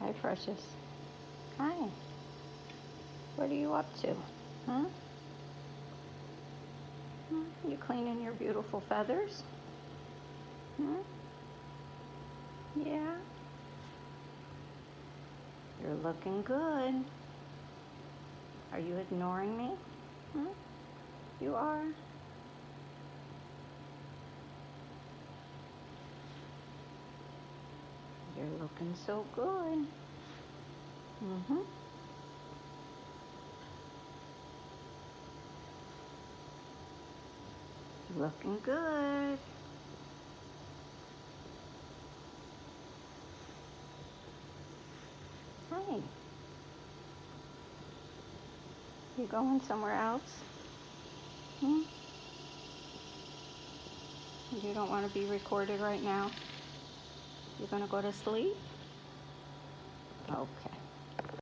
Hi, Precious. Hi. What are you up to? Huh? You cleaning your beautiful feathers? Hmm? Yeah. You're looking good. Are you ignoring me? Hmm? You are? You're looking so good. Mm-hmm. Looking good. Hi. You going somewhere else? Hmm? You don't want to be recorded right now? You're going to go to sleep? Okay.